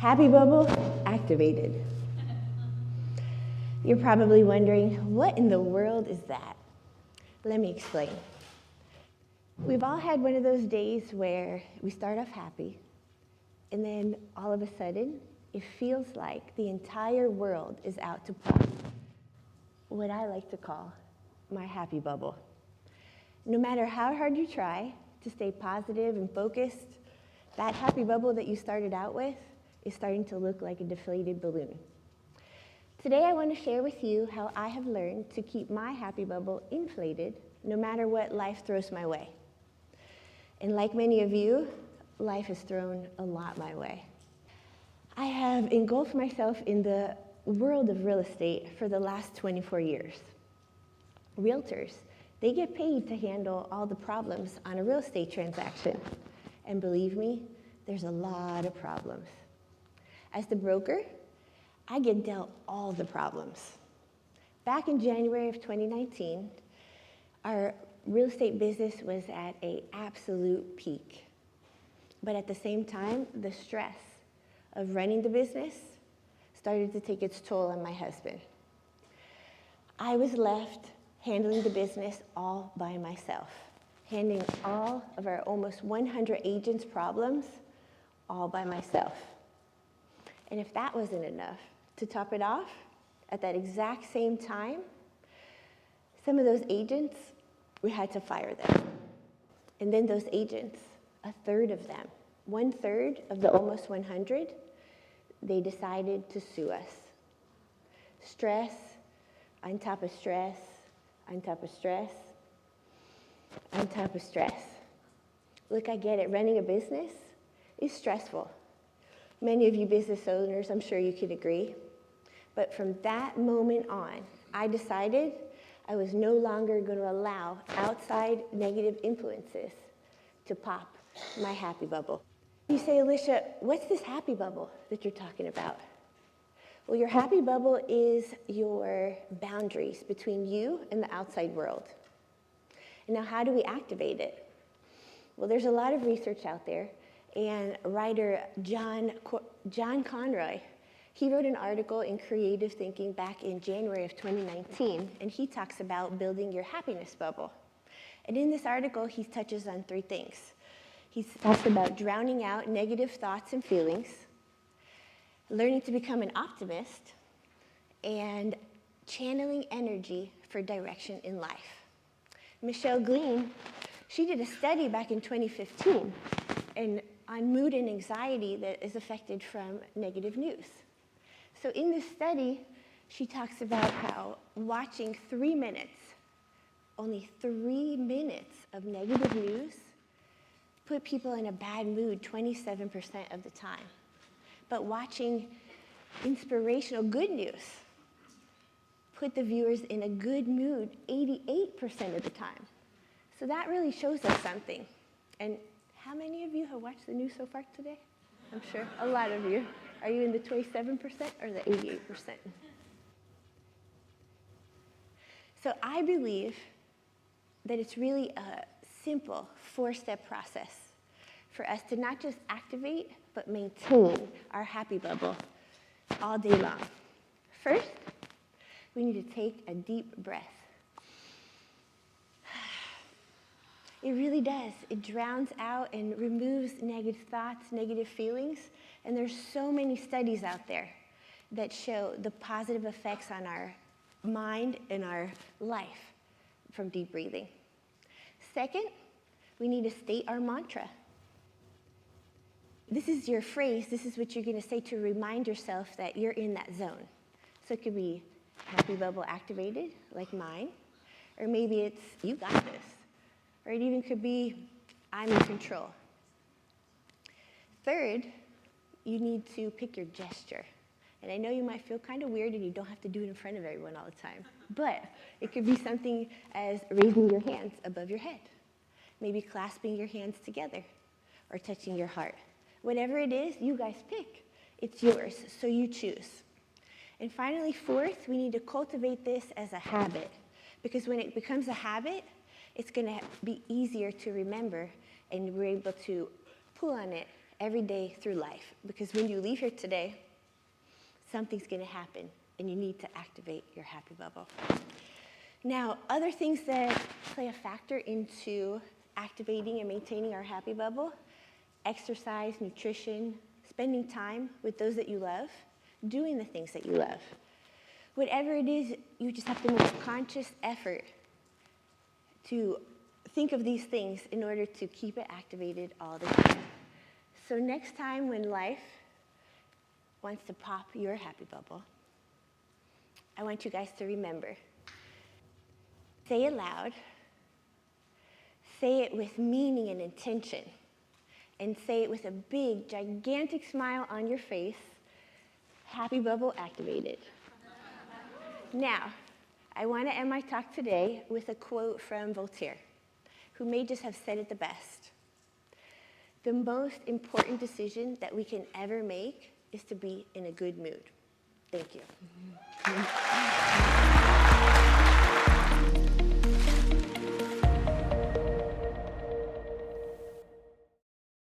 Happy bubble activated. You're probably wondering, what in the world is that? Let me explain. We've all had one of those days where we start off happy, and then all of a sudden, it feels like the entire world is out to pop what I like to call my happy bubble. No matter how hard you try to stay positive and focused, that happy bubble that you started out with is starting to look like a deflated balloon. Today I want to share with you how I have learned to keep my happy bubble inflated no matter what life throws my way. And like many of you, life has thrown a lot my way. I have engulfed myself in the world of real estate for the last 24 years. Realtors, they get paid to handle all the problems on a real estate transaction. And believe me, there's a lot of problems. As the broker, I get dealt all the problems. Back in January of 2019, our real estate business was at an absolute peak. But at the same time, the stress of running the business started to take its toll on my husband. I was left handling the business all by myself, handling all of our almost 100 agents' problems all by myself. And if that wasn't enough, to top it off, at that exact same time, some of those agents, we had to fire them. And then those agents, a third of them, 1/3 of the almost 100, they decided to sue us. Stress on top of stress, on top of stress, on top of stress. Look, I get it. Running a business is stressful. Many of you business owners, I'm sure you can agree. But from that moment on, I decided I was no longer going to allow outside negative influences to pop my happy bubble. You say, Alicia, what's this happy bubble that you're talking about? Well, your happy bubble is your boundaries between you and the outside world. And now, how do we activate it? Well, there's a lot of research out there, and writer John Conroy, he wrote an article in Creative Thinking back in January of 2019, and he talks about building your happiness bubble. And in this article, he touches on 3 things. He talks about drowning out negative thoughts and feelings, learning to become an optimist, and channeling energy for direction in life. Michelle Glean, she did a study back in 2015 on mood and anxiety that is affected from negative news. So in this study, she talks about how watching 3 minutes, only 3 minutes of negative news, put people in a bad mood 27% of the time. But watching inspirational good news put the viewers in a good mood 88% of the time. So that really shows us something. And how many of you have watched the news so far today? I'm sure a lot of you. Are you in the 27% or the 88%? So I believe that it's really a simple 4-step process for us to not just activate, but maintain our happy bubble all day long. First, we need to take a deep breath. It really does. It drowns out and removes negative thoughts, negative feelings. And there's so many studies out there that show the positive effects on our mind and our life from deep breathing. Second, we need to state our mantra. This is your phrase. This is what you're going to say to remind yourself that you're in that zone. So it could be happy bubble activated, like mine. Or maybe it's, you got this. Or it even could be, I'm in control. Third, you need to pick your gesture. And I know you might feel kind of weird and you don't have to do it in front of everyone all the time. But it could be something as raising your hands above your head. Maybe clasping your hands together or touching your heart. Whatever it is, you guys pick. It's yours, so you choose. And finally, fourth, we need to cultivate this as a habit. Because when it becomes a habit, it's going to be easier to remember, and we're able to pull on it every day through life, because when you leave here today, something's going to happen, and you need to activate your happy bubble. Now, other things that play a factor into activating and maintaining our happy bubble: exercise, nutrition, spending time with those that you love, doing the things that you love. Whatever it is, you just have to make a conscious effort to think of these things in order to keep it activated all the time. So next time when life wants to pop your happy bubble, I want you guys to remember, say it loud, say it with meaning and intention, and say it with a big, gigantic smile on your face: happy bubble activated. Now, I want to end my talk today with a quote from Voltaire, who may just have said it the best. The most important decision that we can ever make is to be in a good mood. Thank you.